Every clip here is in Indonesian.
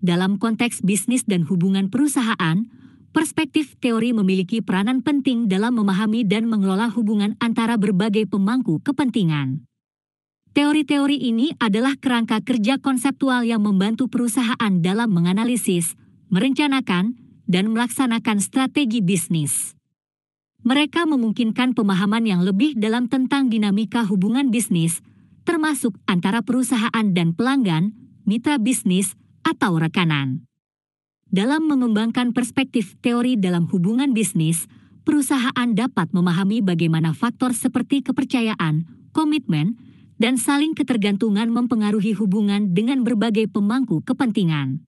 Dalam konteks bisnis dan hubungan perusahaan, perspektif teori memiliki peranan penting dalam memahami dan mengelola hubungan antara berbagai pemangku kepentingan. Teori-teori ini adalah kerangka kerja konseptual yang membantu perusahaan dalam menganalisis, merencanakan, dan melaksanakan strategi bisnis. Mereka memungkinkan pemahaman yang lebih dalam tentang dinamika hubungan bisnis, termasuk antara perusahaan dan pelanggan, mitra bisnis, atau rekanan. Dalam mengembangkan perspektif teori dalam hubungan bisnis, perusahaan dapat memahami bagaimana faktor seperti kepercayaan, komitmen, dan saling ketergantungan mempengaruhi hubungan dengan berbagai pemangku kepentingan.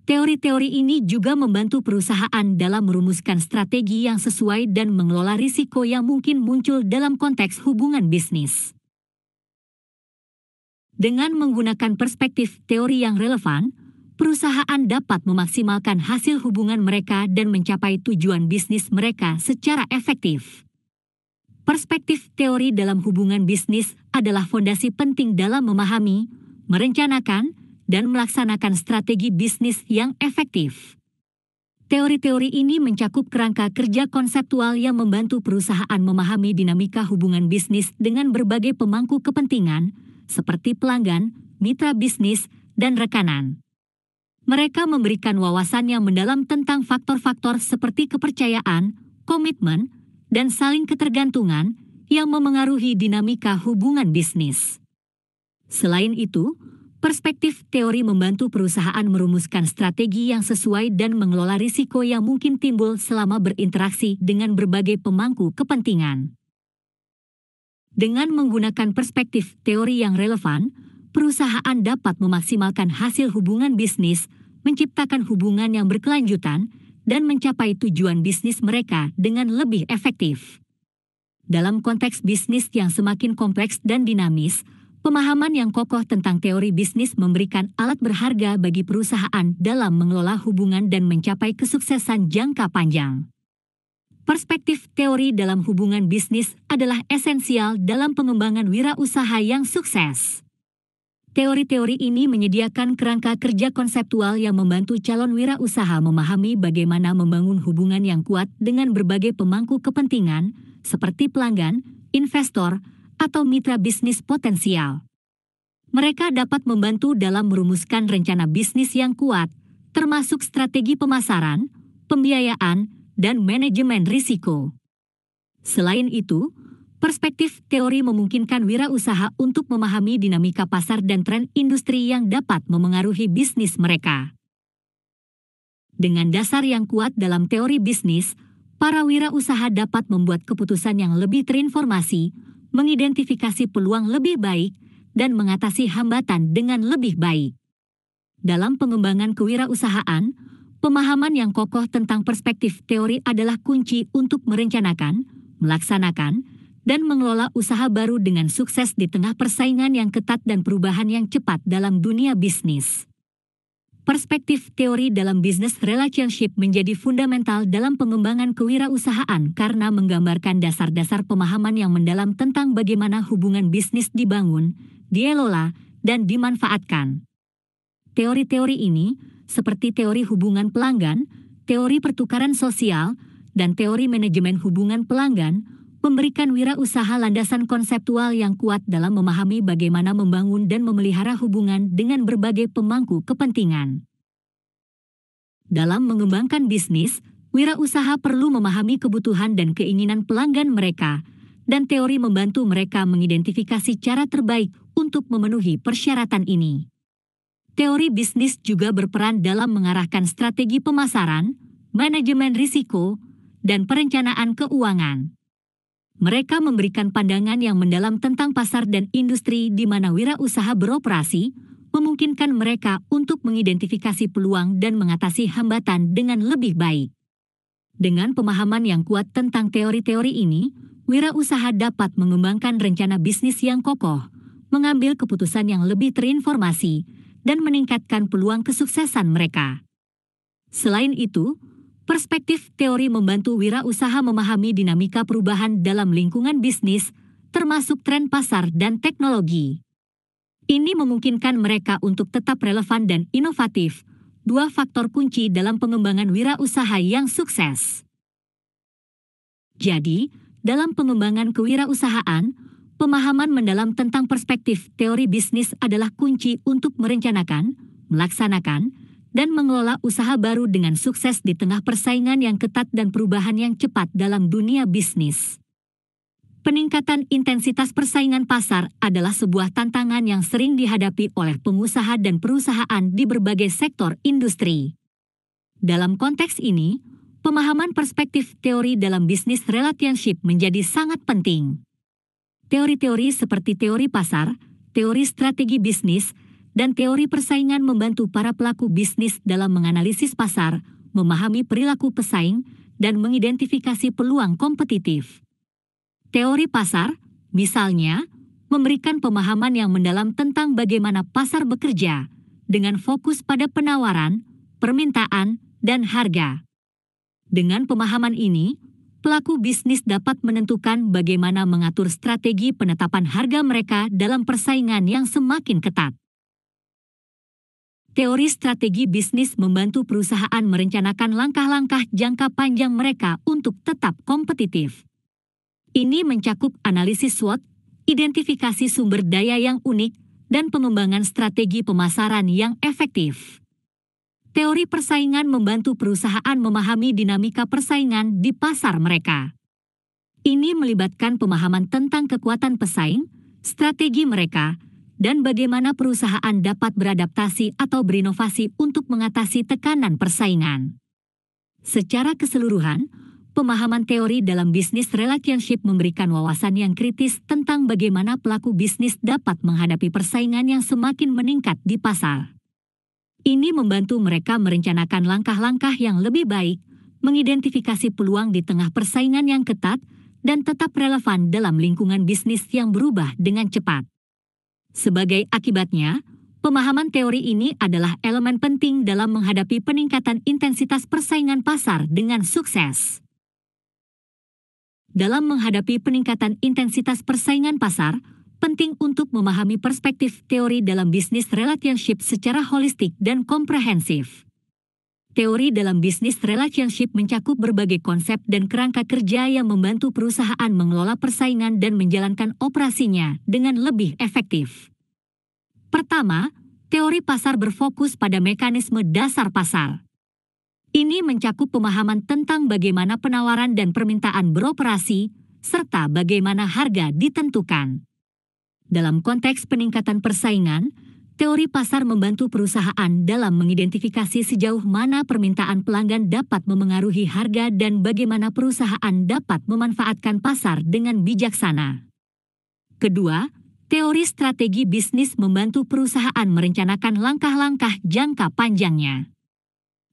Teori-teori ini juga membantu perusahaan dalam merumuskan strategi yang sesuai dan mengelola risiko yang mungkin muncul dalam konteks hubungan bisnis. Dengan menggunakan perspektif teori yang relevan, perusahaan dapat memaksimalkan hasil hubungan mereka dan mencapai tujuan bisnis mereka secara efektif. Perspektif teori dalam hubungan bisnis adalah fondasi penting dalam memahami, merencanakan, dan melaksanakan strategi bisnis yang efektif. Teori-teori ini mencakup kerangka kerja konseptual yang membantu perusahaan memahami dinamika hubungan bisnis dengan berbagai pemangku kepentingan, seperti pelanggan, mitra bisnis, dan rekanan. Mereka memberikan wawasan yang mendalam tentang faktor-faktor seperti kepercayaan, komitmen, dan saling ketergantungan yang memengaruhi dinamika hubungan bisnis. Selain itu, perspektif teori membantu perusahaan merumuskan strategi yang sesuai dan mengelola risiko yang mungkin timbul selama berinteraksi dengan berbagai pemangku kepentingan. Dengan menggunakan perspektif teori yang relevan, perusahaan dapat memaksimalkan hasil hubungan bisnis, menciptakan hubungan yang berkelanjutan, dan mencapai tujuan bisnis mereka dengan lebih efektif. Dalam konteks bisnis yang semakin kompleks dan dinamis, pemahaman yang kokoh tentang teori bisnis memberikan alat berharga bagi perusahaan dalam mengelola hubungan dan mencapai kesuksesan jangka panjang. Perspektif teori dalam hubungan bisnis adalah esensial dalam pengembangan wirausaha yang sukses. Teori-teori ini menyediakan kerangka kerja konseptual yang membantu calon wirausaha memahami bagaimana membangun hubungan yang kuat dengan berbagai pemangku kepentingan, seperti pelanggan, investor, atau mitra bisnis potensial. Mereka dapat membantu dalam merumuskan rencana bisnis yang kuat, termasuk strategi pemasaran, pembiayaan, dan manajemen risiko. Selain itu, perspektif teori memungkinkan wirausaha untuk memahami dinamika pasar dan tren industri yang dapat memengaruhi bisnis mereka. Dengan dasar yang kuat dalam teori bisnis, para wirausaha dapat membuat keputusan yang lebih terinformasi, mengidentifikasi peluang lebih baik, dan mengatasi hambatan dengan lebih baik. Dalam pengembangan kewirausahaan, pemahaman yang kokoh tentang perspektif teori adalah kunci untuk merencanakan, melaksanakan, dan mengelola usaha baru dengan sukses di tengah persaingan yang ketat dan perubahan yang cepat dalam dunia bisnis. Perspektif teori dalam business relationship menjadi fundamental dalam pengembangan kewirausahaan karena menggambarkan dasar-dasar pemahaman yang mendalam tentang bagaimana hubungan bisnis dibangun, dielola, dan dimanfaatkan. Teori-teori ini, seperti teori hubungan pelanggan, teori pertukaran sosial, dan teori manajemen hubungan pelanggan, memberikan wirausaha landasan konseptual yang kuat dalam memahami bagaimana membangun dan memelihara hubungan dengan berbagai pemangku kepentingan. Dalam mengembangkan bisnis, wirausaha perlu memahami kebutuhan dan keinginan pelanggan mereka, dan teori membantu mereka mengidentifikasi cara terbaik untuk memenuhi persyaratan ini. Teori bisnis juga berperan dalam mengarahkan strategi pemasaran, manajemen risiko, dan perencanaan keuangan. Mereka memberikan pandangan yang mendalam tentang pasar dan industri di mana wirausaha beroperasi, memungkinkan mereka untuk mengidentifikasi peluang dan mengatasi hambatan dengan lebih baik. Dengan pemahaman yang kuat tentang teori-teori ini, wirausaha dapat mengembangkan rencana bisnis yang kokoh, mengambil keputusan yang lebih terinformasi, dan meningkatkan peluang kesuksesan mereka. Selain itu, perspektif teori membantu wirausaha memahami dinamika perubahan dalam lingkungan bisnis, termasuk tren pasar dan teknologi. Ini memungkinkan mereka untuk tetap relevan dan inovatif, dua faktor kunci dalam pengembangan wirausaha yang sukses. Jadi, dalam pengembangan kewirausahaan, pemahaman mendalam tentang perspektif teori bisnis adalah kunci untuk merencanakan, melaksanakan, dan mengelola usaha baru dengan sukses di tengah persaingan yang ketat dan perubahan yang cepat dalam dunia bisnis. Peningkatan intensitas persaingan pasar adalah sebuah tantangan yang sering dihadapi oleh pengusaha dan perusahaan di berbagai sektor industri. Dalam konteks ini, pemahaman perspektif teori dalam bisnis relationship menjadi sangat penting. Teori-teori seperti teori pasar, teori strategi bisnis, dan teori persaingan membantu para pelaku bisnis dalam menganalisis pasar, memahami perilaku pesaing, dan mengidentifikasi peluang kompetitif. Teori pasar, misalnya, memberikan pemahaman yang mendalam tentang bagaimana pasar bekerja, dengan fokus pada penawaran, permintaan, dan harga. Dengan pemahaman ini, pelaku bisnis dapat menentukan bagaimana mengatur strategi penetapan harga mereka dalam persaingan yang semakin ketat. Teori strategi bisnis membantu perusahaan merencanakan langkah-langkah jangka panjang mereka untuk tetap kompetitif. Ini mencakup analisis SWOT, identifikasi sumber daya yang unik, dan pengembangan strategi pemasaran yang efektif. Teori persaingan membantu perusahaan memahami dinamika persaingan di pasar mereka. Ini melibatkan pemahaman tentang kekuatan pesaing, strategi mereka, dan bagaimana perusahaan dapat beradaptasi atau berinovasi untuk mengatasi tekanan persaingan. Secara keseluruhan, pemahaman teori dalam bisnis relationship memberikan wawasan yang kritis tentang bagaimana pelaku bisnis dapat menghadapi persaingan yang semakin meningkat di pasar. Ini membantu mereka merencanakan langkah-langkah yang lebih baik, mengidentifikasi peluang di tengah persaingan yang ketat, dan tetap relevan dalam lingkungan bisnis yang berubah dengan cepat. Sebagai akibatnya, pemahaman teori ini adalah elemen penting dalam menghadapi peningkatan intensitas persaingan pasar dengan sukses. Dalam menghadapi peningkatan intensitas persaingan pasar, penting untuk memahami perspektif teori dalam bisnis relationship secara holistik dan komprehensif. Teori dalam bisnis relationship mencakup berbagai konsep dan kerangka kerja yang membantu perusahaan mengelola persaingan dan menjalankan operasinya dengan lebih efektif. Pertama, teori pasar berfokus pada mekanisme dasar pasar. Ini mencakup pemahaman tentang bagaimana penawaran dan permintaan beroperasi, serta bagaimana harga ditentukan. Dalam konteks peningkatan persaingan, teori pasar membantu perusahaan dalam mengidentifikasi sejauh mana permintaan pelanggan dapat memengaruhi harga dan bagaimana perusahaan dapat memanfaatkan pasar dengan bijaksana. Kedua, teori strategi bisnis membantu perusahaan merencanakan langkah-langkah jangka panjangnya.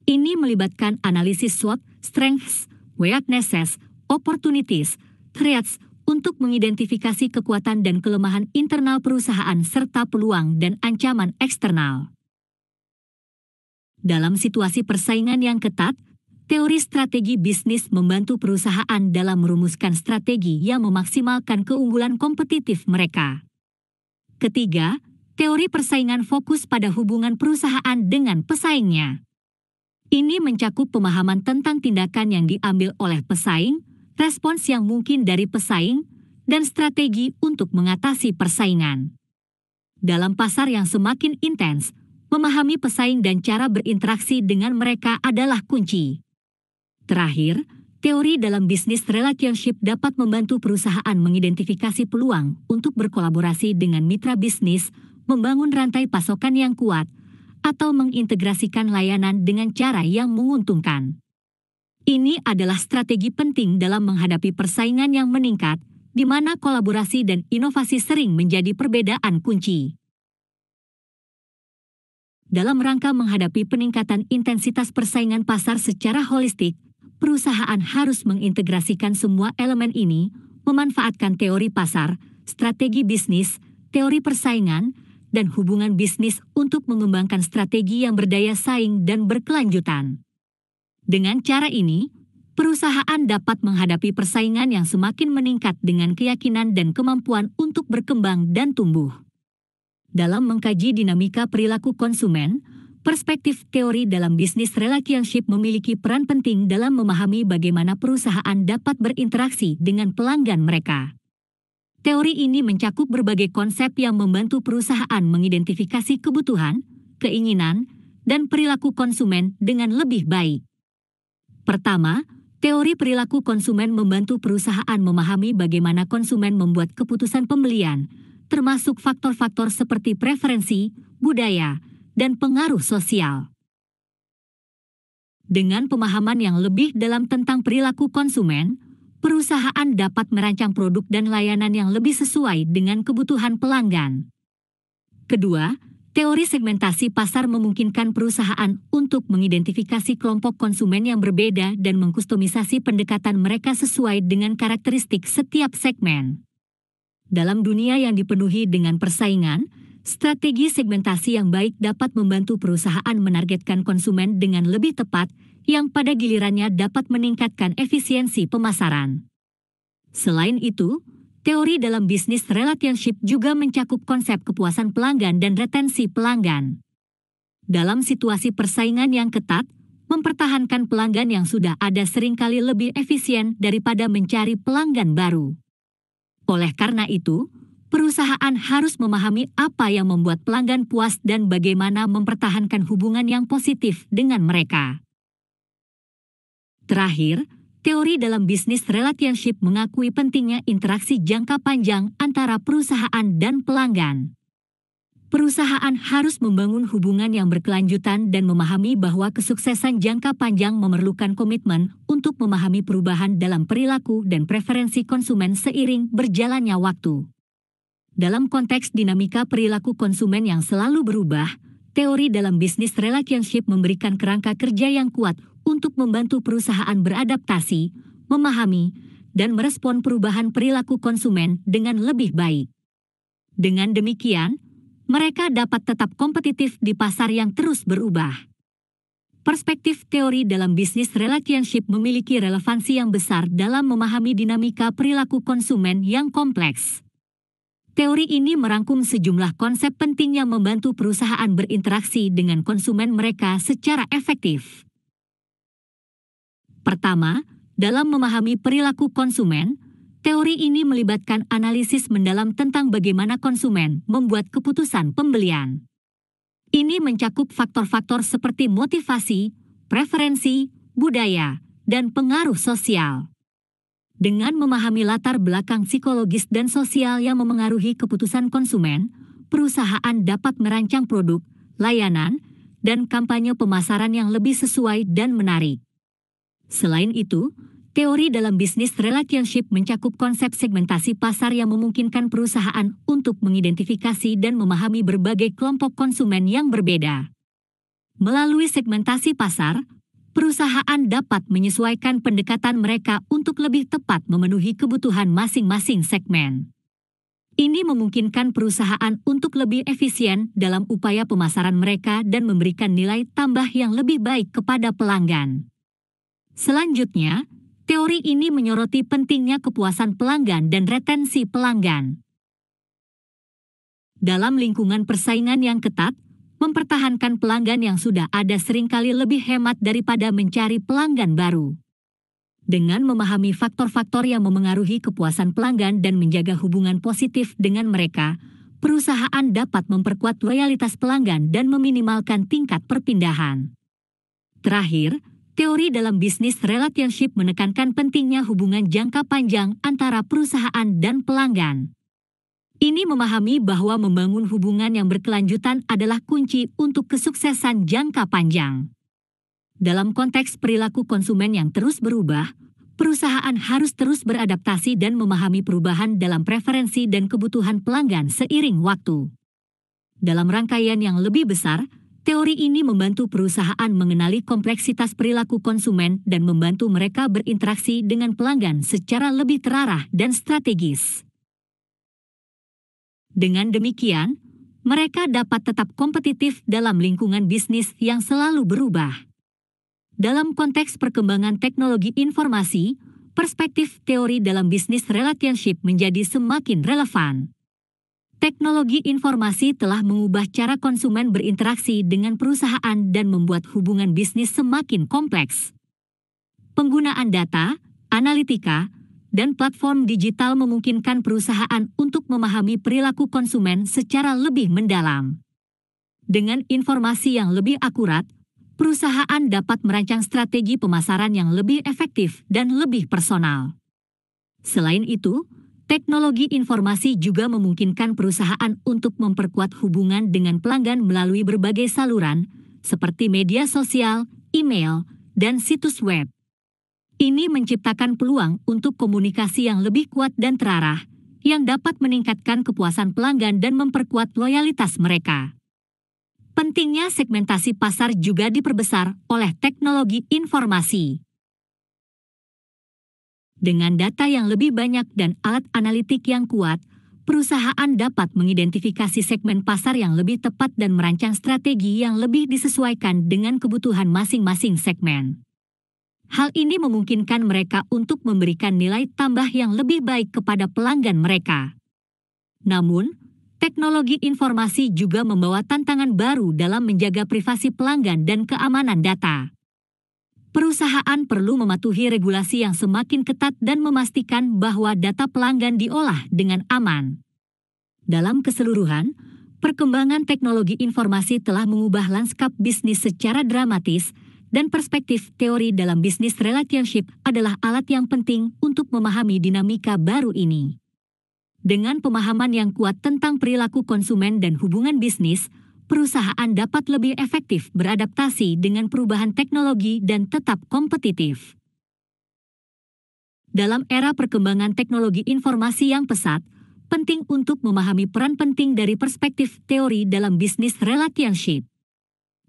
Ini melibatkan analisis SWOT, strengths, weaknesses, opportunities, threats, untuk mengidentifikasi kekuatan dan kelemahan internal perusahaan serta peluang dan ancaman eksternal. Dalam situasi persaingan yang ketat, teori strategi bisnis membantu perusahaan dalam merumuskan strategi yang memaksimalkan keunggulan kompetitif mereka. Ketiga, teori persaingan fokus pada hubungan perusahaan dengan pesaingnya. Ini mencakup pemahaman tentang tindakan yang diambil oleh pesaing, respons yang mungkin dari pesaing, dan strategi untuk mengatasi persaingan. Dalam pasar yang semakin intens, memahami pesaing dan cara berinteraksi dengan mereka adalah kunci. Terakhir, teori dalam bisnis relationship dapat membantu perusahaan mengidentifikasi peluang untuk berkolaborasi dengan mitra bisnis, membangun rantai pasokan yang kuat, atau mengintegrasikan layanan dengan cara yang menguntungkan. Ini adalah strategi penting dalam menghadapi persaingan yang meningkat, di mana kolaborasi dan inovasi sering menjadi perbedaan kunci. Dalam rangka menghadapi peningkatan intensitas persaingan pasar secara holistik, perusahaan harus mengintegrasikan semua elemen ini, memanfaatkan teori pasar, strategi bisnis, teori persaingan, dan hubungan bisnis untuk mengembangkan strategi yang berdaya saing dan berkelanjutan. Dengan cara ini, perusahaan dapat menghadapi persaingan yang semakin meningkat dengan keyakinan dan kemampuan untuk berkembang dan tumbuh. Dalam mengkaji dinamika perilaku konsumen, Perspektif teori dalam bisnis relationship memiliki peran penting dalam memahami bagaimana perusahaan dapat berinteraksi dengan pelanggan mereka. Teori ini mencakup berbagai konsep yang membantu perusahaan mengidentifikasi kebutuhan, keinginan, dan perilaku konsumen dengan lebih baik. Pertama, teori perilaku konsumen membantu perusahaan memahami bagaimana konsumen membuat keputusan pembelian, termasuk faktor-faktor seperti preferensi, budaya, dan pengaruh sosial. Dengan pemahaman yang lebih dalam tentang perilaku konsumen, perusahaan dapat merancang produk dan layanan yang lebih sesuai dengan kebutuhan pelanggan. Kedua, teori segmentasi pasar memungkinkan perusahaan untuk mengidentifikasi kelompok konsumen yang berbeda dan mengkustomisasi pendekatan mereka sesuai dengan karakteristik setiap segmen. Dalam dunia yang dipenuhi dengan persaingan, strategi segmentasi yang baik dapat membantu perusahaan menargetkan konsumen dengan lebih tepat, yang pada gilirannya dapat meningkatkan efisiensi pemasaran. Selain itu, teori dalam bisnis relationship juga mencakup konsep kepuasan pelanggan dan retensi pelanggan. Dalam situasi persaingan yang ketat, mempertahankan pelanggan yang sudah ada seringkali lebih efisien daripada mencari pelanggan baru. Oleh karena itu, perusahaan harus memahami apa yang membuat pelanggan puas dan bagaimana mempertahankan hubungan yang positif dengan mereka. Terakhir, teori dalam bisnis relationship mengakui pentingnya interaksi jangka panjang antara perusahaan dan pelanggan. Perusahaan harus membangun hubungan yang berkelanjutan dan memahami bahwa kesuksesan jangka panjang memerlukan komitmen untuk memahami perubahan dalam perilaku dan preferensi konsumen seiring berjalannya waktu. Dalam konteks dinamika perilaku konsumen yang selalu berubah, teori dalam bisnis relationship memberikan kerangka kerja yang kuat untuk membantu perusahaan beradaptasi, memahami, dan merespon perubahan perilaku konsumen dengan lebih baik. Dengan demikian, mereka dapat tetap kompetitif di pasar yang terus berubah. Perspektif teori dalam bisnis relationship memiliki relevansi yang besar dalam memahami dinamika perilaku konsumen yang kompleks. Teori ini merangkum sejumlah konsep penting yang membantu perusahaan berinteraksi dengan konsumen mereka secara efektif. Pertama, dalam memahami perilaku konsumen, teori ini melibatkan analisis mendalam tentang bagaimana konsumen membuat keputusan pembelian. Ini mencakup faktor-faktor seperti motivasi, preferensi, budaya, dan pengaruh sosial. Dengan memahami latar belakang psikologis dan sosial yang memengaruhi keputusan konsumen, perusahaan dapat merancang produk, layanan, dan kampanye pemasaran yang lebih sesuai dan menarik. Selain itu, teori dalam bisnis relationship mencakup konsep segmentasi pasar yang memungkinkan perusahaan untuk mengidentifikasi dan memahami berbagai kelompok konsumen yang berbeda. Melalui segmentasi pasar, perusahaan dapat menyesuaikan pendekatan mereka untuk lebih tepat memenuhi kebutuhan masing-masing segmen. Ini memungkinkan perusahaan untuk lebih efisien dalam upaya pemasaran mereka dan memberikan nilai tambah yang lebih baik kepada pelanggan. Selanjutnya, teori ini menyoroti pentingnya kepuasan pelanggan dan retensi pelanggan. Dalam lingkungan persaingan yang ketat, mempertahankan pelanggan yang sudah ada seringkali lebih hemat daripada mencari pelanggan baru. Dengan memahami faktor-faktor yang memengaruhi kepuasan pelanggan dan menjaga hubungan positif dengan mereka, perusahaan dapat memperkuat loyalitas pelanggan dan meminimalkan tingkat perpindahan. Terakhir, teori dalam bisnis relationship menekankan pentingnya hubungan jangka panjang antara perusahaan dan pelanggan. Ini memahami bahwa membangun hubungan yang berkelanjutan adalah kunci untuk kesuksesan jangka panjang. Dalam konteks perilaku konsumen yang terus berubah, perusahaan harus terus beradaptasi dan memahami perubahan dalam preferensi dan kebutuhan pelanggan seiring waktu. Dalam rangkaian yang lebih besar, teori ini membantu perusahaan mengenali kompleksitas perilaku konsumen dan membantu mereka berinteraksi dengan pelanggan secara lebih terarah dan strategis. Dengan demikian, mereka dapat tetap kompetitif dalam lingkungan bisnis yang selalu berubah. Dalam konteks perkembangan teknologi informasi, perspektif teori dalam bisnis relationship menjadi semakin relevan. Teknologi informasi telah mengubah cara konsumen berinteraksi dengan perusahaan dan membuat hubungan bisnis semakin kompleks. Penggunaan data, analitika, dan platform digital memungkinkan perusahaan untuk memahami perilaku konsumen secara lebih mendalam. Dengan informasi yang lebih akurat, perusahaan dapat merancang strategi pemasaran yang lebih efektif dan lebih personal. Selain itu, teknologi informasi juga memungkinkan perusahaan untuk memperkuat hubungan dengan pelanggan melalui berbagai saluran, seperti media sosial, email, dan situs web. Ini menciptakan peluang untuk komunikasi yang lebih kuat dan terarah, yang dapat meningkatkan kepuasan pelanggan dan memperkuat loyalitas mereka. Pentingnya segmentasi pasar juga diperbesar oleh teknologi informasi. Dengan data yang lebih banyak dan alat analitik yang kuat, perusahaan dapat mengidentifikasi segmen pasar yang lebih tepat dan merancang strategi yang lebih disesuaikan dengan kebutuhan masing-masing segmen. Hal ini memungkinkan mereka untuk memberikan nilai tambah yang lebih baik kepada pelanggan mereka. Namun, teknologi informasi juga membawa tantangan baru dalam menjaga privasi pelanggan dan keamanan data. Perusahaan perlu mematuhi regulasi yang semakin ketat dan memastikan bahwa data pelanggan diolah dengan aman. Dalam keseluruhan, perkembangan teknologi informasi telah mengubah lanskap bisnis secara dramatis, dan perspektif teori dalam bisnis relationship adalah alat yang penting untuk memahami dinamika baru ini. Dengan pemahaman yang kuat tentang perilaku konsumen dan hubungan bisnis, perusahaan dapat lebih efektif beradaptasi dengan perubahan teknologi dan tetap kompetitif. Dalam era perkembangan teknologi informasi yang pesat, penting untuk memahami peran penting dari perspektif teori dalam bisnis relationship.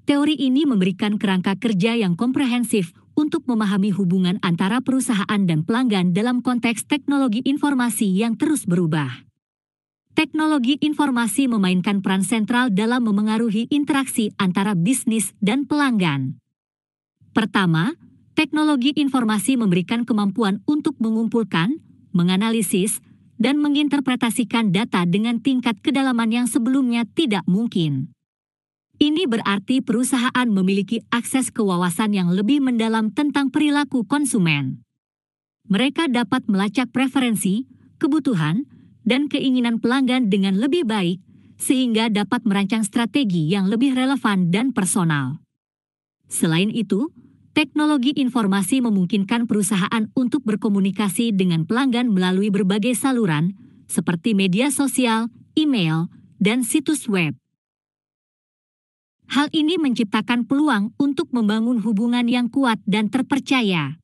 Teori ini memberikan kerangka kerja yang komprehensif untuk memahami hubungan antara perusahaan dan pelanggan dalam konteks teknologi informasi yang terus berubah. Teknologi informasi memainkan peran sentral dalam memengaruhi interaksi antara bisnis dan pelanggan. Pertama, teknologi informasi memberikan kemampuan untuk mengumpulkan, menganalisis, dan menginterpretasikan data dengan tingkat kedalaman yang sebelumnya tidak mungkin. Ini berarti perusahaan memiliki akses ke wawasan yang lebih mendalam tentang perilaku konsumen. Mereka dapat melacak preferensi, kebutuhan, dan keinginan pelanggan dengan lebih baik, sehingga dapat merancang strategi yang lebih relevan dan personal. Selain itu, teknologi informasi memungkinkan perusahaan untuk berkomunikasi dengan pelanggan melalui berbagai saluran, seperti media sosial, email, dan situs web. Hal ini menciptakan peluang untuk membangun hubungan yang kuat dan terpercaya.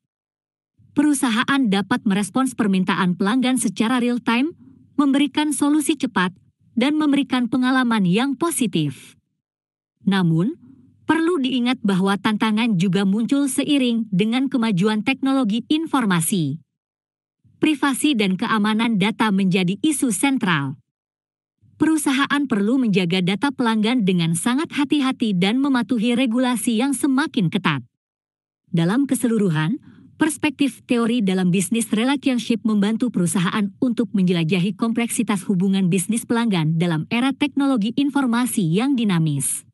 Perusahaan dapat merespons permintaan pelanggan secara real-time, memberikan solusi cepat, dan memberikan pengalaman yang positif. Namun, perlu diingat bahwa tantangan juga muncul seiring dengan kemajuan teknologi informasi. Privasi dan keamanan data menjadi isu sentral. Perusahaan perlu menjaga data pelanggan dengan sangat hati-hati dan mematuhi regulasi yang semakin ketat. Dalam keseluruhan, perspektif teori dalam bisnis relationship membantu perusahaan untuk menjelajahi kompleksitas hubungan bisnis pelanggan dalam era teknologi informasi yang dinamis.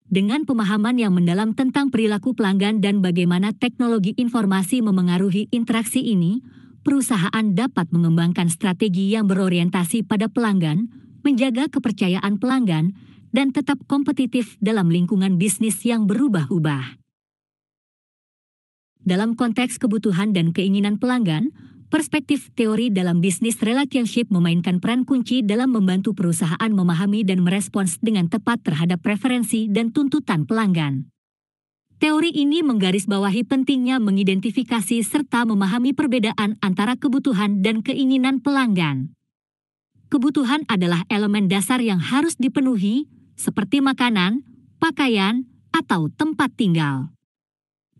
Dengan pemahaman yang mendalam tentang perilaku pelanggan dan bagaimana teknologi informasi memengaruhi interaksi ini, perusahaan dapat mengembangkan strategi yang berorientasi pada pelanggan, menjaga kepercayaan pelanggan, dan tetap kompetitif dalam lingkungan bisnis yang berubah-ubah. Dalam konteks kebutuhan dan keinginan pelanggan, perspektif teori dalam bisnis relationship memainkan peran kunci dalam membantu perusahaan memahami dan merespons dengan tepat terhadap preferensi dan tuntutan pelanggan. Teori ini menggarisbawahi pentingnya mengidentifikasi serta memahami perbedaan antara kebutuhan dan keinginan pelanggan. Kebutuhan adalah elemen dasar yang harus dipenuhi, seperti makanan, pakaian, atau tempat tinggal.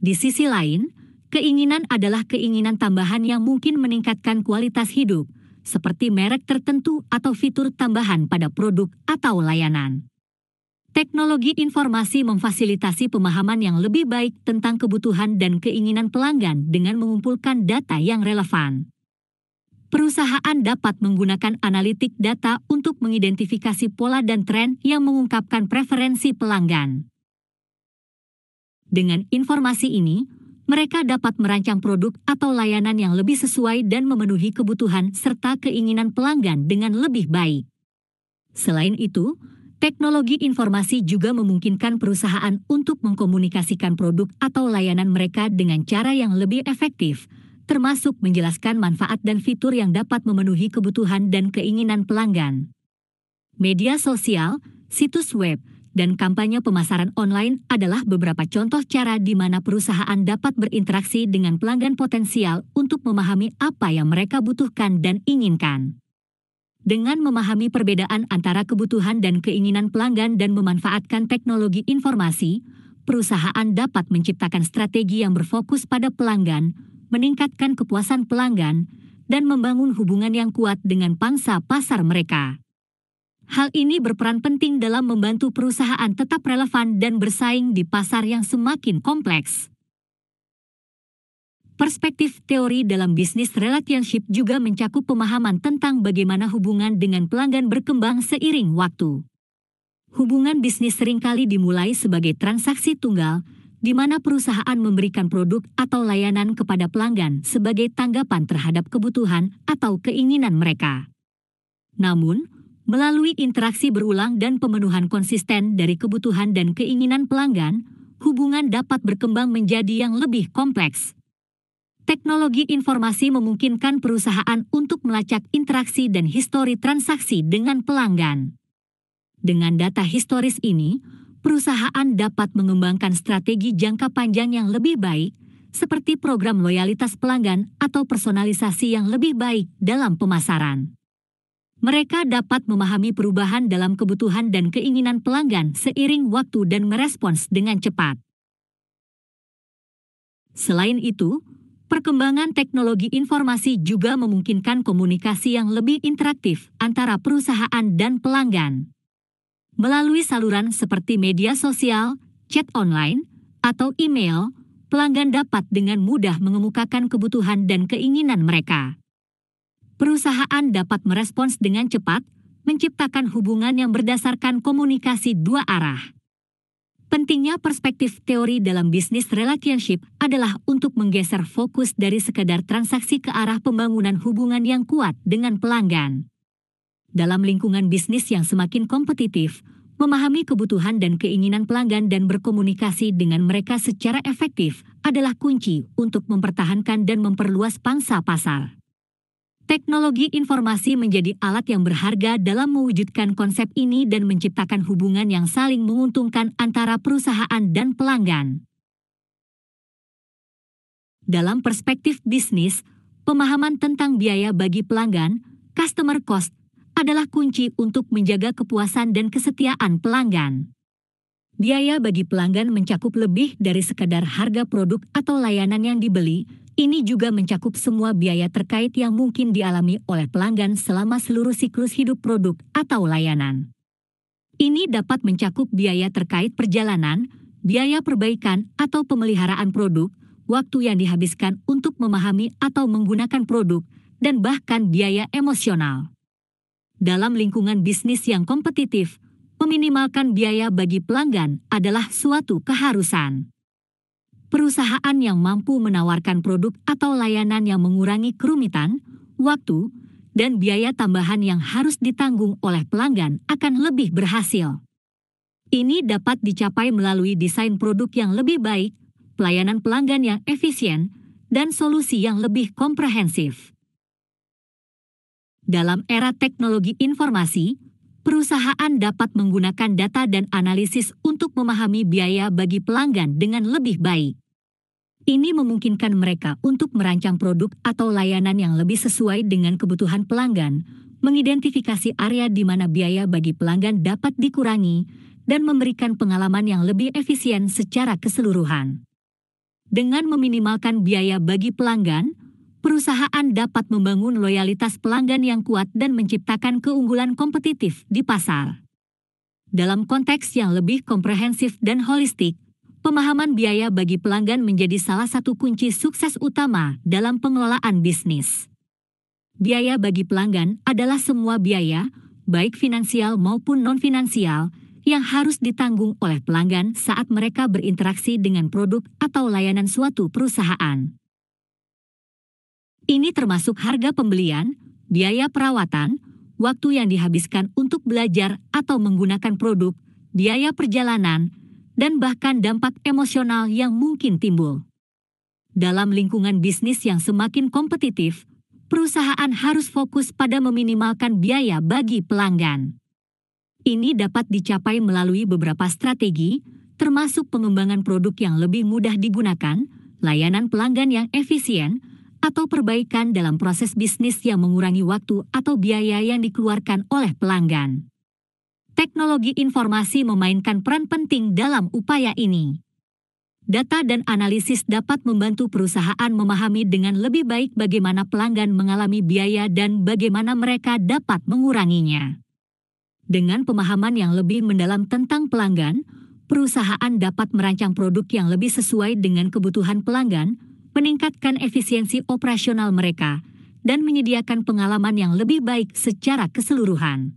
Di sisi lain, keinginan adalah keinginan tambahan yang mungkin meningkatkan kualitas hidup, seperti merek tertentu atau fitur tambahan pada produk atau layanan. Teknologi informasi memfasilitasi pemahaman yang lebih baik tentang kebutuhan dan keinginan pelanggan dengan mengumpulkan data yang relevan. Perusahaan dapat menggunakan analitik data untuk mengidentifikasi pola dan tren yang mengungkapkan preferensi pelanggan. Dengan informasi ini, mereka dapat merancang produk atau layanan yang lebih sesuai dan memenuhi kebutuhan serta keinginan pelanggan dengan lebih baik. Selain itu, teknologi informasi juga memungkinkan perusahaan untuk mengkomunikasikan produk atau layanan mereka dengan cara yang lebih efektif, termasuk menjelaskan manfaat dan fitur yang dapat memenuhi kebutuhan dan keinginan pelanggan. Media sosial, situs web, dan kampanye pemasaran online adalah beberapa contoh cara di mana perusahaan dapat berinteraksi dengan pelanggan potensial untuk memahami apa yang mereka butuhkan dan inginkan. Dengan memahami perbedaan antara kebutuhan dan keinginan pelanggan dan memanfaatkan teknologi informasi, perusahaan dapat menciptakan strategi yang berfokus pada pelanggan, meningkatkan kepuasan pelanggan, dan membangun hubungan yang kuat dengan pangsa pasar mereka. Hal ini berperan penting dalam membantu perusahaan tetap relevan dan bersaing di pasar yang semakin kompleks. Perspektif teori dalam bisnis relationship juga mencakup pemahaman tentang bagaimana hubungan dengan pelanggan berkembang seiring waktu. Hubungan bisnis seringkali dimulai sebagai transaksi tunggal, di mana perusahaan memberikan produk atau layanan kepada pelanggan sebagai tanggapan terhadap kebutuhan atau keinginan mereka. Namun, melalui interaksi berulang dan pemenuhan konsisten dari kebutuhan dan keinginan pelanggan, hubungan dapat berkembang menjadi yang lebih kompleks. Teknologi informasi memungkinkan perusahaan untuk melacak interaksi dan histori transaksi dengan pelanggan. Dengan data historis ini, perusahaan dapat mengembangkan strategi jangka panjang yang lebih baik, seperti program loyalitas pelanggan atau personalisasi yang lebih baik dalam pemasaran. Mereka dapat memahami perubahan dalam kebutuhan dan keinginan pelanggan seiring waktu dan merespons dengan cepat. Selain itu, perkembangan teknologi informasi juga memungkinkan komunikasi yang lebih interaktif antara perusahaan dan pelanggan. Melalui saluran seperti media sosial, chat online, atau email, pelanggan dapat dengan mudah mengemukakan kebutuhan dan keinginan mereka. Perusahaan dapat merespons dengan cepat, menciptakan hubungan yang berdasarkan komunikasi dua arah. Pentingnya perspektif teori dalam bisnis relationship adalah untuk menggeser fokus dari sekadar transaksi ke arah pembangunan hubungan yang kuat dengan pelanggan. Dalam lingkungan bisnis yang semakin kompetitif, memahami kebutuhan dan keinginan pelanggan dan berkomunikasi dengan mereka secara efektif adalah kunci untuk mempertahankan dan memperluas pangsa pasar. Teknologi informasi menjadi alat yang berharga dalam mewujudkan konsep ini dan menciptakan hubungan yang saling menguntungkan antara perusahaan dan pelanggan. Dalam perspektif bisnis, pemahaman tentang biaya bagi pelanggan, customer cost, adalah kunci untuk menjaga kepuasan dan kesetiaan pelanggan. Biaya bagi pelanggan mencakup lebih dari sekadar harga produk atau layanan yang dibeli. Ini juga mencakup semua biaya terkait yang mungkin dialami oleh pelanggan selama seluruh siklus hidup produk atau layanan. Ini dapat mencakup biaya terkait perjalanan, biaya perbaikan atau pemeliharaan produk, waktu yang dihabiskan untuk memahami atau menggunakan produk, dan bahkan biaya emosional. Dalam lingkungan bisnis yang kompetitif, meminimalkan biaya bagi pelanggan adalah suatu keharusan. Perusahaan yang mampu menawarkan produk atau layanan yang mengurangi kerumitan, waktu, dan biaya tambahan yang harus ditanggung oleh pelanggan akan lebih berhasil. Ini dapat dicapai melalui desain produk yang lebih baik, pelayanan pelanggan yang efisien, dan solusi yang lebih komprehensif. Dalam era teknologi informasi, perusahaan dapat menggunakan data dan analisis untuk memahami biaya bagi pelanggan dengan lebih baik. Ini memungkinkan mereka untuk merancang produk atau layanan yang lebih sesuai dengan kebutuhan pelanggan, mengidentifikasi area di mana biaya bagi pelanggan dapat dikurangi, dan memberikan pengalaman yang lebih efisien secara keseluruhan. Dengan meminimalkan biaya bagi pelanggan, perusahaan dapat membangun loyalitas pelanggan yang kuat dan menciptakan keunggulan kompetitif di pasar. Dalam konteks yang lebih komprehensif dan holistik, pemahaman biaya bagi pelanggan menjadi salah satu kunci sukses utama dalam pengelolaan bisnis. Biaya bagi pelanggan adalah semua biaya, baik finansial maupun non-finansial, yang harus ditanggung oleh pelanggan saat mereka berinteraksi dengan produk atau layanan suatu perusahaan. Ini termasuk harga pembelian, biaya perawatan, waktu yang dihabiskan untuk belajar atau menggunakan produk, biaya perjalanan, dan bahkan dampak emosional yang mungkin timbul. Dalam lingkungan bisnis yang semakin kompetitif, perusahaan harus fokus pada meminimalkan biaya bagi pelanggan. Ini dapat dicapai melalui beberapa strategi, termasuk pengembangan produk yang lebih mudah digunakan, layanan pelanggan yang efisien, atau perbaikan dalam proses bisnis yang mengurangi waktu atau biaya yang dikeluarkan oleh pelanggan. Teknologi informasi memainkan peran penting dalam upaya ini. Data dan analisis dapat membantu perusahaan memahami dengan lebih baik bagaimana pelanggan mengalami biaya dan bagaimana mereka dapat menguranginya. Dengan pemahaman yang lebih mendalam tentang pelanggan, perusahaan dapat merancang produk yang lebih sesuai dengan kebutuhan pelanggan, meningkatkan efisiensi operasional mereka, dan menyediakan pengalaman yang lebih baik secara keseluruhan.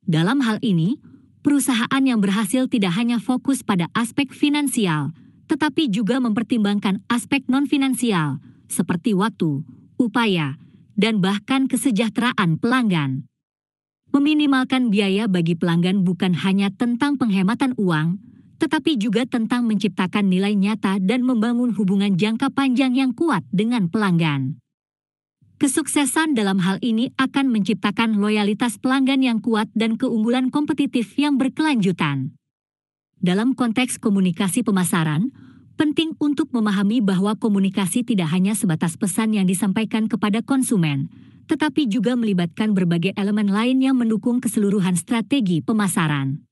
Dalam hal ini, perusahaan yang berhasil tidak hanya fokus pada aspek finansial, tetapi juga mempertimbangkan aspek non-finansial, seperti waktu, upaya, dan bahkan kesejahteraan pelanggan. Meminimalkan biaya bagi pelanggan bukan hanya tentang penghematan uang, tetapi juga tentang menciptakan nilai nyata dan membangun hubungan jangka panjang yang kuat dengan pelanggan. Kesuksesan dalam hal ini akan menciptakan loyalitas pelanggan yang kuat dan keunggulan kompetitif yang berkelanjutan. Dalam konteks komunikasi pemasaran, penting untuk memahami bahwa komunikasi tidak hanya sebatas pesan yang disampaikan kepada konsumen, tetapi juga melibatkan berbagai elemen lain yang mendukung keseluruhan strategi pemasaran.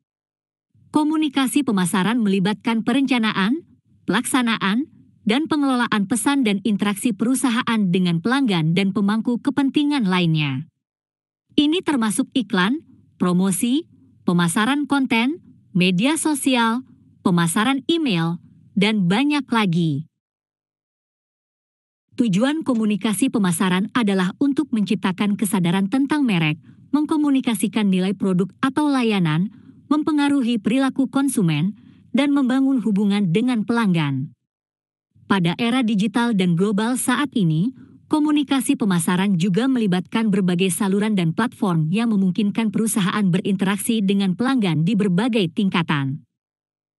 Komunikasi pemasaran melibatkan perencanaan, pelaksanaan, dan pengelolaan pesan dan interaksi perusahaan dengan pelanggan dan pemangku kepentingan lainnya. Ini termasuk iklan, promosi, pemasaran konten, media sosial, pemasaran email, dan banyak lagi. Tujuan komunikasi pemasaran adalah untuk menciptakan kesadaran tentang merek, mengkomunikasikan nilai produk atau layanan, mempengaruhi perilaku konsumen, dan membangun hubungan dengan pelanggan. Pada era digital dan global saat ini, komunikasi pemasaran juga melibatkan berbagai saluran dan platform yang memungkinkan perusahaan berinteraksi dengan pelanggan di berbagai tingkatan.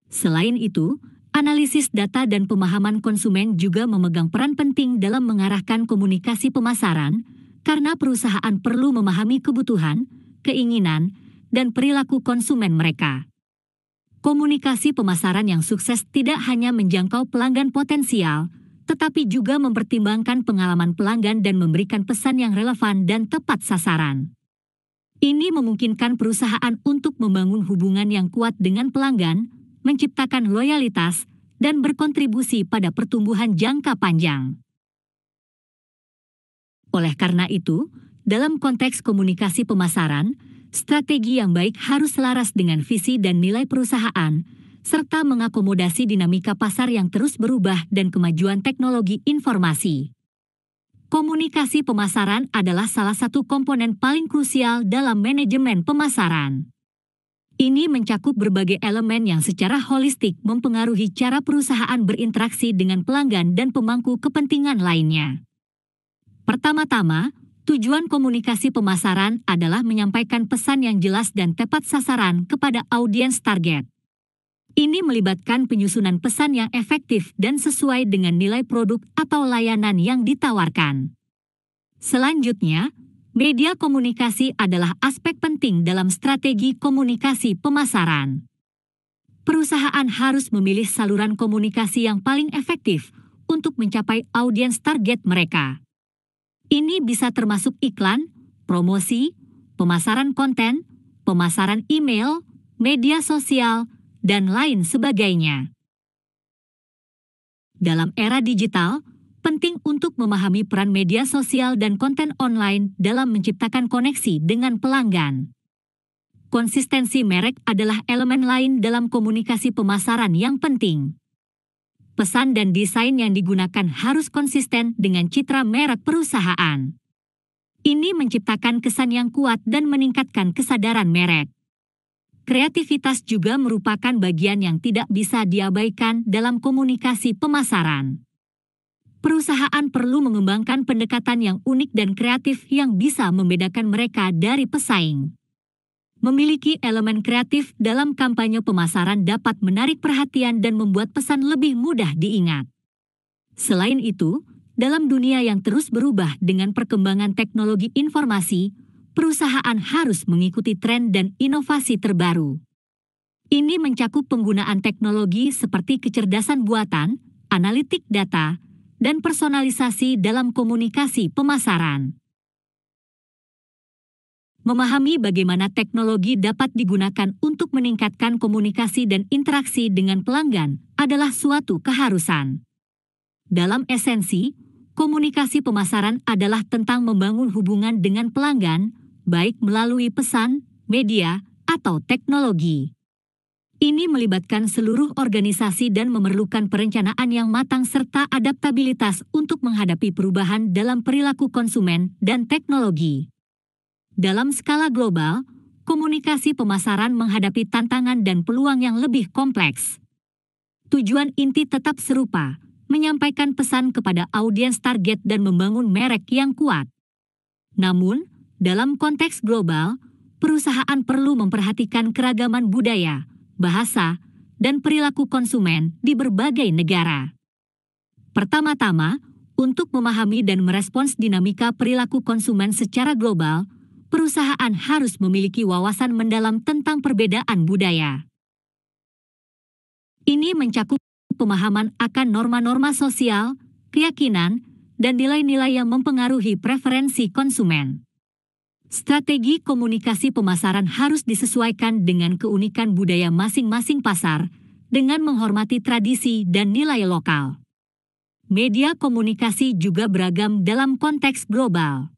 Selain itu, analisis data dan pemahaman konsumen juga memegang peran penting dalam mengarahkan komunikasi pemasaran, karena perusahaan perlu memahami kebutuhan, keinginan, dan perilaku konsumen mereka. Komunikasi pemasaran yang sukses tidak hanya menjangkau pelanggan potensial, tetapi juga mempertimbangkan pengalaman pelanggan dan memberikan pesan yang relevan dan tepat sasaran. Ini memungkinkan perusahaan untuk membangun hubungan yang kuat dengan pelanggan, menciptakan loyalitas, dan berkontribusi pada pertumbuhan jangka panjang. Oleh karena itu, dalam konteks komunikasi pemasaran, strategi yang baik harus selaras dengan visi dan nilai perusahaan, serta mengakomodasi dinamika pasar yang terus berubah dan kemajuan teknologi informasi. Komunikasi pemasaran adalah salah satu komponen paling krusial dalam manajemen pemasaran. Ini mencakup berbagai elemen yang secara holistik mempengaruhi cara perusahaan berinteraksi dengan pelanggan dan pemangku kepentingan lainnya. Pertama-tama, tujuan komunikasi pemasaran adalah menyampaikan pesan yang jelas dan tepat sasaran kepada audiens target. Ini melibatkan penyusunan pesan yang efektif dan sesuai dengan nilai produk atau layanan yang ditawarkan. Selanjutnya, media komunikasi adalah aspek penting dalam strategi komunikasi pemasaran. Perusahaan harus memilih saluran komunikasi yang paling efektif untuk mencapai audiens target mereka. Ini bisa termasuk iklan, promosi, pemasaran konten, pemasaran email, media sosial, dan lain sebagainya. Dalam era digital, penting untuk memahami peran media sosial dan konten online dalam menciptakan koneksi dengan pelanggan. Konsistensi merek adalah elemen lain dalam komunikasi pemasaran yang penting. Pesan dan desain yang digunakan harus konsisten dengan citra merek perusahaan. Ini menciptakan kesan yang kuat dan meningkatkan kesadaran merek. Kreativitas juga merupakan bagian yang tidak bisa diabaikan dalam komunikasi pemasaran. Perusahaan perlu mengembangkan pendekatan yang unik dan kreatif yang bisa membedakan mereka dari pesaing. Memiliki elemen kreatif dalam kampanye pemasaran dapat menarik perhatian dan membuat pesan lebih mudah diingat. Selain itu, dalam dunia yang terus berubah dengan perkembangan teknologi informasi, perusahaan harus mengikuti tren dan inovasi terbaru. Ini mencakup penggunaan teknologi seperti kecerdasan buatan, analitik data, dan personalisasi dalam komunikasi pemasaran. Memahami bagaimana teknologi dapat digunakan untuk meningkatkan komunikasi dan interaksi dengan pelanggan adalah suatu keharusan. Dalam esensi, komunikasi pemasaran adalah tentang membangun hubungan dengan pelanggan, baik melalui pesan, media, atau teknologi. Ini melibatkan seluruh organisasi dan memerlukan perencanaan yang matang serta adaptabilitas untuk menghadapi perubahan dalam perilaku konsumen dan teknologi. Dalam skala global, komunikasi pemasaran menghadapi tantangan dan peluang yang lebih kompleks. Tujuan inti tetap serupa, menyampaikan pesan kepada audiens target dan membangun merek yang kuat. Namun, dalam konteks global, perusahaan perlu memperhatikan keragaman budaya, bahasa, dan perilaku konsumen di berbagai negara. Pertama-tama, untuk memahami dan merespons dinamika perilaku konsumen secara global, perusahaan harus memiliki wawasan mendalam tentang perbedaan budaya. Ini mencakup pemahaman akan norma-norma sosial, keyakinan, dan nilai-nilai yang mempengaruhi preferensi konsumen. Strategi komunikasi pemasaran harus disesuaikan dengan keunikan budaya masing-masing pasar, dengan menghormati tradisi dan nilai lokal. Media komunikasi juga beragam dalam konteks global.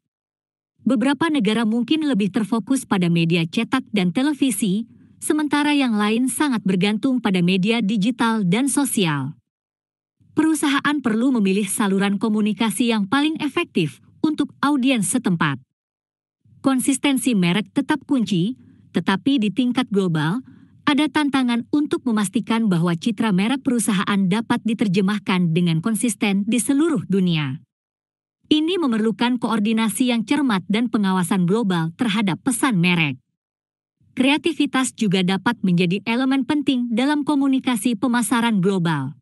Beberapa negara mungkin lebih terfokus pada media cetak dan televisi, sementara yang lain sangat bergantung pada media digital dan sosial. Perusahaan perlu memilih saluran komunikasi yang paling efektif untuk audiens setempat. Konsistensi merek tetap kunci, tetapi di tingkat global, ada tantangan untuk memastikan bahwa citra merek perusahaan dapat diterjemahkan dengan konsisten di seluruh dunia. Ini memerlukan koordinasi yang cermat dan pengawasan global terhadap pesan merek. Kreativitas juga dapat menjadi elemen penting dalam komunikasi pemasaran global.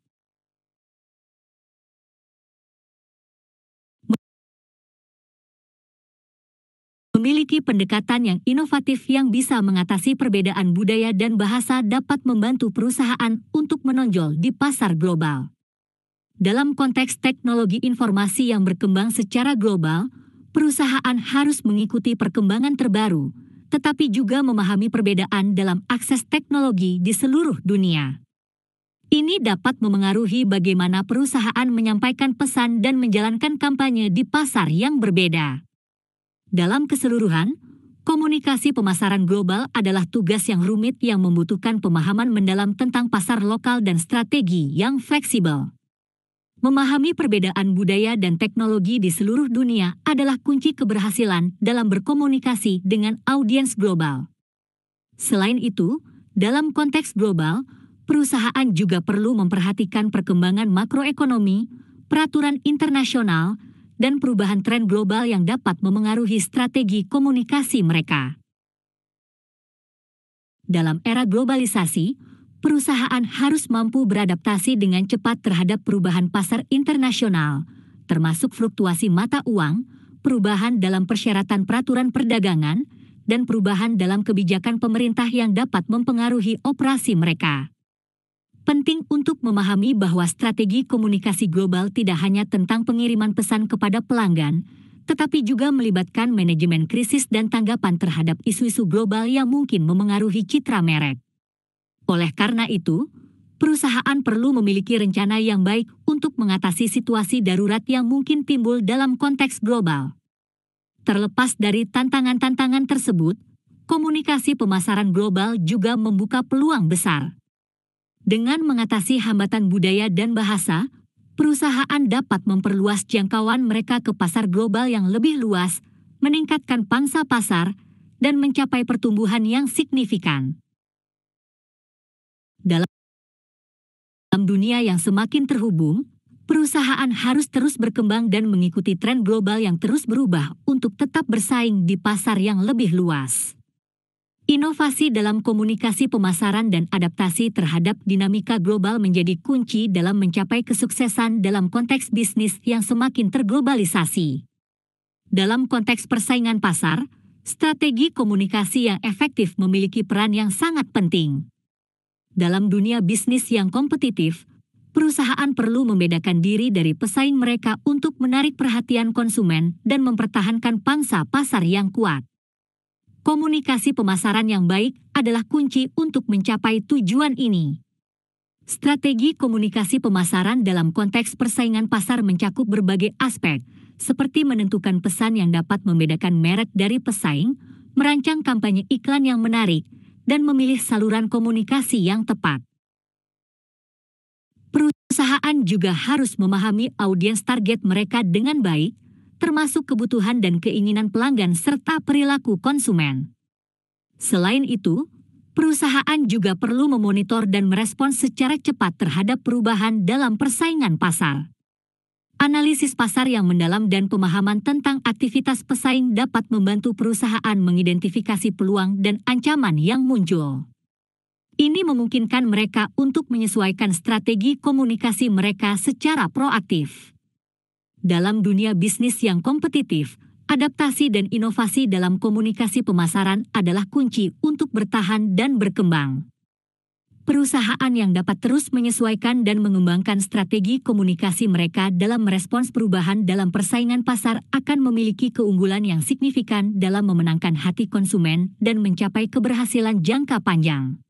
Memiliki pendekatan yang inovatif yang bisa mengatasi perbedaan budaya dan bahasa dapat membantu perusahaan untuk menonjol di pasar global. Dalam konteks teknologi informasi yang berkembang secara global, perusahaan harus mengikuti perkembangan terbaru, tetapi juga memahami perbedaan dalam akses teknologi di seluruh dunia. Ini dapat memengaruhi bagaimana perusahaan menyampaikan pesan dan menjalankan kampanye di pasar yang berbeda. Dalam keseluruhan, komunikasi pemasaran global adalah tugas yang rumit yang membutuhkan pemahaman mendalam tentang pasar lokal dan strategi yang fleksibel. Memahami perbedaan budaya dan teknologi di seluruh dunia adalah kunci keberhasilan dalam berkomunikasi dengan audiens global. Selain itu, dalam konteks global, perusahaan juga perlu memperhatikan perkembangan makroekonomi, peraturan internasional, dan perubahan tren global yang dapat memengaruhi strategi komunikasi mereka. Dalam era globalisasi, perusahaan harus mampu beradaptasi dengan cepat terhadap perubahan pasar internasional, termasuk fluktuasi mata uang, perubahan dalam persyaratan peraturan perdagangan, dan perubahan dalam kebijakan pemerintah yang dapat mempengaruhi operasi mereka. Penting untuk memahami bahwa strategi komunikasi global tidak hanya tentang pengiriman pesan kepada pelanggan, tetapi juga melibatkan manajemen krisis dan tanggapan terhadap isu-isu global yang mungkin memengaruhi citra merek. Oleh karena itu, perusahaan perlu memiliki rencana yang baik untuk mengatasi situasi darurat yang mungkin timbul dalam konteks global. Terlepas dari tantangan-tantangan tersebut, komunikasi pemasaran global juga membuka peluang besar. Dengan mengatasi hambatan budaya dan bahasa, perusahaan dapat memperluas jangkauan mereka ke pasar global yang lebih luas, meningkatkan pangsa pasar, dan mencapai pertumbuhan yang signifikan. Dalam dunia yang semakin terhubung, perusahaan harus terus berkembang dan mengikuti tren global yang terus berubah untuk tetap bersaing di pasar yang lebih luas. Inovasi dalam komunikasi pemasaran dan adaptasi terhadap dinamika global menjadi kunci dalam mencapai kesuksesan dalam konteks bisnis yang semakin terglobalisasi. Dalam konteks persaingan pasar, strategi komunikasi yang efektif memiliki peran yang sangat penting. Dalam dunia bisnis yang kompetitif, perusahaan perlu membedakan diri dari pesaing mereka untuk menarik perhatian konsumen dan mempertahankan pangsa pasar yang kuat. Komunikasi pemasaran yang baik adalah kunci untuk mencapai tujuan ini. Strategi komunikasi pemasaran dalam konteks persaingan pasar mencakup berbagai aspek, seperti menentukan pesan yang dapat membedakan merek dari pesaing, merancang kampanye iklan yang menarik, dan memilih saluran komunikasi yang tepat. Perusahaan juga harus memahami audiens target mereka dengan baik, termasuk kebutuhan dan keinginan pelanggan serta perilaku konsumen. Selain itu, perusahaan juga perlu memonitor dan merespons secara cepat terhadap perubahan dalam persaingan pasar. Analisis pasar yang mendalam dan pemahaman tentang aktivitas pesaing dapat membantu perusahaan mengidentifikasi peluang dan ancaman yang muncul. Ini memungkinkan mereka untuk menyesuaikan strategi komunikasi mereka secara proaktif. Dalam dunia bisnis yang kompetitif, adaptasi dan inovasi dalam komunikasi pemasaran adalah kunci untuk bertahan dan berkembang. Perusahaan yang dapat terus menyesuaikan dan mengembangkan strategi komunikasi mereka dalam merespons perubahan dalam persaingan pasar akan memiliki keunggulan yang signifikan dalam memenangkan hati konsumen dan mencapai keberhasilan jangka panjang.